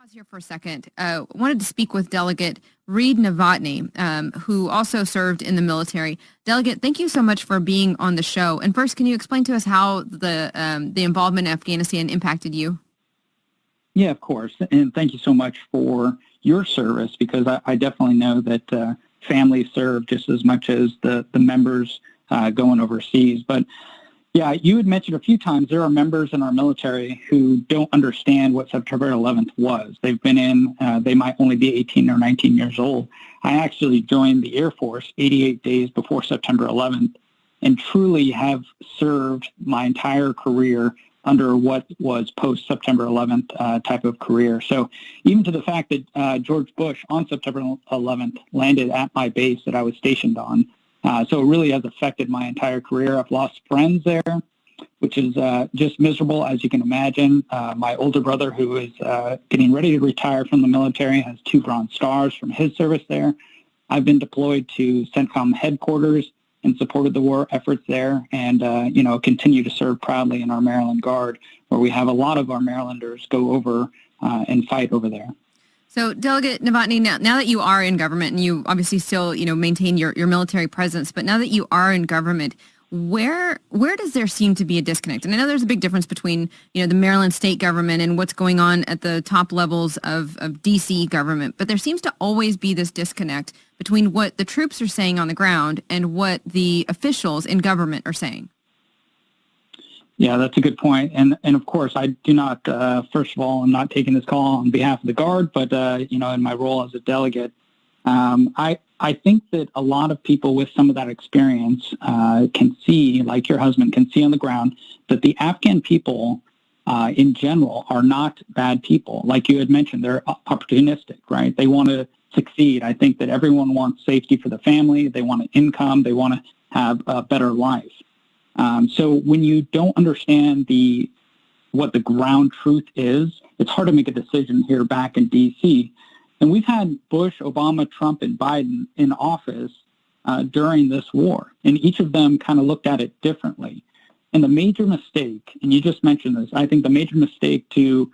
Pause here for a second. Wanted to speak with Delegate Novotny, who also served in the military. Delegate, thank you so much for being on the show. And first, can you explain to us how the involvement in Afghanistan impacted you? Yeah, of course. And thank you so much for your service, because I definitely know that families serve just as much as the members going overseas. But yeah, you had mentioned a few times there are members in our military who don't understand what September 11th was. They've been in, they might only be 18 or 19 years old. I actually joined the Air Force 88 days before September 11th and truly have served my entire career under what was post-September 11th type of career. So even to the fact that George Bush on September 11th landed at my base that I was stationed on, so it really has affected my entire career. I've lost friends there, which is just miserable, as you can imagine. My older brother, who is getting ready to retire from the military, has 2 Bronze Stars from his service there. I've been deployed to CENTCOM headquarters and supported the war efforts there, and continue to serve proudly in our Maryland Guard, where we have a lot of our Marylanders go over and fight over there. So, Delegate Novotny, now that you are in government, and you obviously still, maintain your military presence, but now that you are in government, where does there seem to be a disconnect? And I know there's a big difference between, the Maryland state government and what's going on at the top levels of D.C. government, but there seems to always be this disconnect between what the troops are saying on the ground and what the officials in government are saying. Yeah, that's a good point. And of course, I do not, first of all, I'm not taking this call on behalf of the Guard, but, in my role as a delegate, I think that a lot of people with some of that experience can see, like your husband can see on the ground, that the Afghan people in general are not bad people. Like you had mentioned, they're opportunistic, right? They want to succeed. I think that everyone wants safety for the family. They want an income. They want to have a better life. So when you don't understand what the ground truth is, it's hard to make a decision here back in D.C. And we've had Bush, Obama, Trump, and Biden in office during this war, and each of them kind of looked at it differently. And the major mistake, and you just mentioned this, I think the major mistake to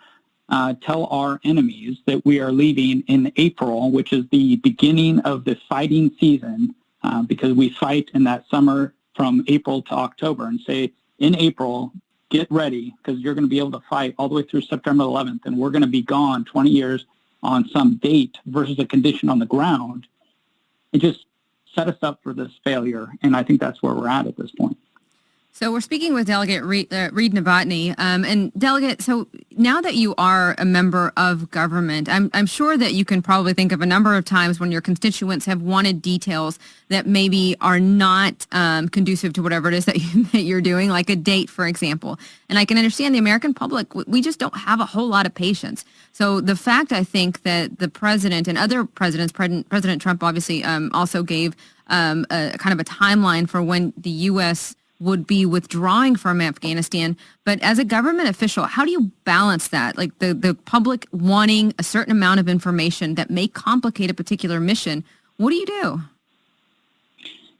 tell our enemies that we are leaving in April, which is the beginning of the fighting season, because we fight in that summer from April to October, and say, in April, get ready, because you're going to be able to fight all the way through September 11th, and we're going to be gone 20 years on some date versus a condition on the ground. It just set us up for this failure, and I think that's where we're at this point. So we're speaking with Delegate Novotny, and Delegate, so now that you are a member of government, I'm sure that you can probably think of a number of times when your constituents have wanted details that maybe are not conducive to whatever it is that you're doing, like a date, for example. And I can understand the American public, we just don't have a whole lot of patience. So the fact, I think, that the president and other presidents, President Trump obviously also gave a kind of a timeline for when the U.S. would be withdrawing from Afghanistan. But as a government official, how do you balance that? Like the public wanting a certain amount of information that may complicate a particular mission. What do you do?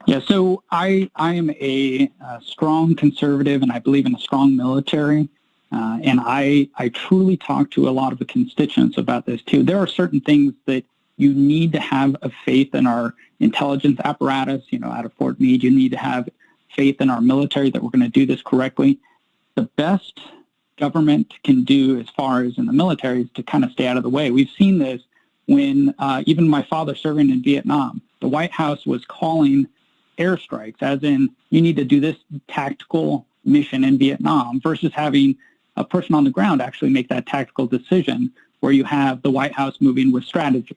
Yeah, so I am a strong conservative, and I believe in a strong military. And I truly talk to a lot of the constituents about this too. There are certain things that you need to have a faith in our intelligence apparatus. Out of Fort Meade, you need to have faith in our military that we're going to do this correctly. The best government can do as far as in the military is to kind of stay out of the way. We've seen this when even my father serving in Vietnam, the White House was calling airstrikes, as in you need to do this tactical mission in Vietnam, versus having a person on the ground actually make that tactical decision, where you have the White House moving with strategy.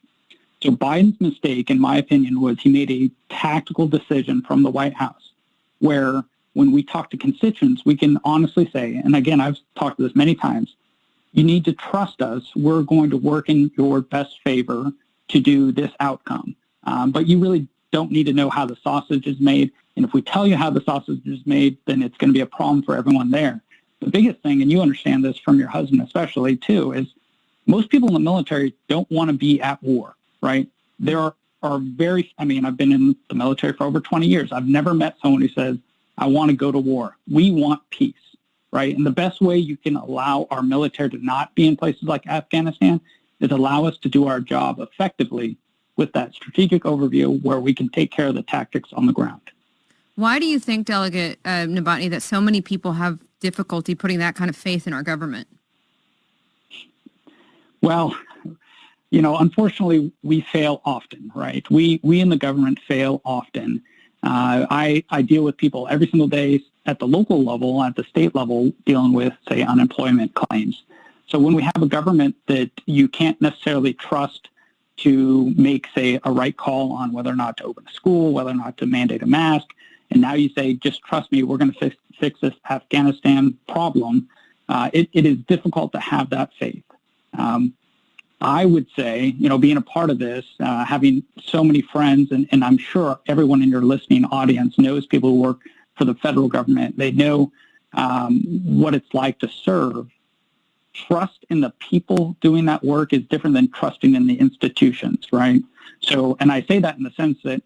So Biden's mistake, in my opinion, was he made a tactical decision from the White House, where when we talk to constituents, we can honestly say, and again, I've talked to this many times, you need to trust us. We're going to work in your best favor to do this outcome. But you really don't need to know how the sausage is made. And if we tell you how the sausage is made, then it's going to be a problem for everyone there. The biggest thing, and you understand this from your husband especially too, is most people in the military don't want to be at war, right? There are I've been in the military for over 20 years. I've never met someone who says, I want to go to war. We want peace, right? And the best way you can allow our military to not be in places like Afghanistan is allow us to do our job effectively with that strategic overview where we can take care of the tactics on the ground. Why do you think, Delegate Novotny, that so many people have difficulty putting that kind of faith in our government? Well, unfortunately, we fail often, right? We in the government fail often. I deal with people every single day at the local level, at the state level, dealing with, say, unemployment claims. So when we have a government that you can't necessarily trust to make, say, a right call on whether or not to open a school, whether or not to mandate a mask, and now you say, just trust me, we're going to fix this Afghanistan problem, it is difficult to have that faith. I would say, being a part of this, having so many friends, and I'm sure everyone in your listening audience knows people who work for the federal government. They know what it's like to serve. Trust in the people doing that work is different than trusting in the institutions, right? So, and I say that in the sense that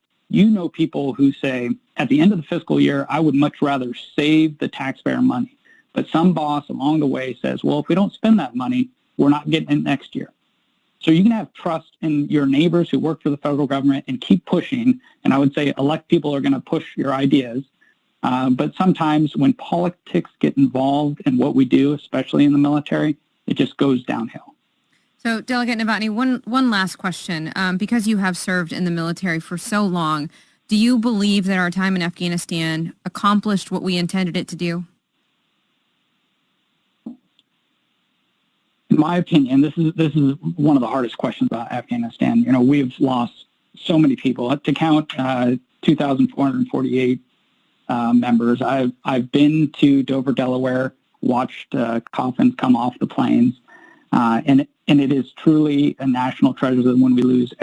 people who say, at the end of the fiscal year, I would much rather save the taxpayer money. But some boss along the way says, well, if we don't spend that money, we're not getting it next year. So you can have trust in your neighbors who work for the federal government and keep pushing. And I would say elect people are going to push your ideas. But sometimes when politics get involved in what we do, especially in the military, it just goes downhill. So, Delegate Novotny, one last question. Because you have served in the military for so long, do you believe that our time in Afghanistan accomplished what we intended it to do? In my opinion, this is one of the hardest questions about Afghanistan. We've lost so many people. To count 2,448 members. I've been to Dover, Delaware, watched coffins come off the planes, and it is truly a national treasure that when we lose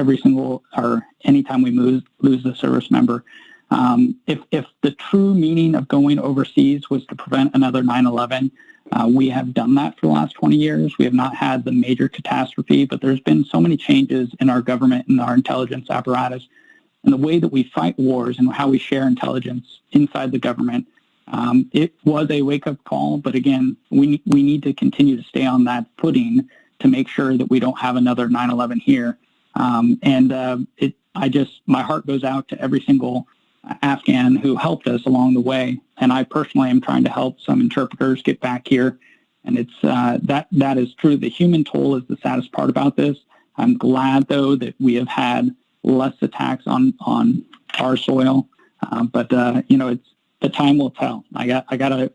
anytime we lose a service member. If the true meaning of going overseas was to prevent another 9/11, we have done that for the last 20 years. We have not had the major catastrophe, but there's been so many changes in our government and our intelligence apparatus and the way that we fight wars and how we share intelligence inside the government. It was a wake-up call, but again, we need to continue to stay on that footing to make sure that we don't have another 9/11 here. My heart goes out to every single Afghan who helped us along the way. And I personally am trying to help some interpreters get back here. And it's that is true. The human toll is the saddest part about this. I'm glad, though, that we have had less attacks on our soil. But it's the time will tell. I got a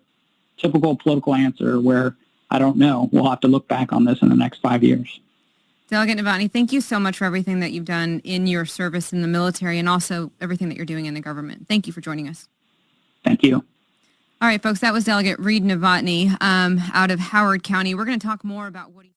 typical political answer where I don't know. We'll have to look back on this in the next 5 years. Delegate Novotny, thank you so much for everything that you've done in your service in the military and also everything that you're doing in the government. Thank you for joining us. Thank you. All right, folks, that was Delegate Reed Novotny out of Howard County. We're going to talk more about what he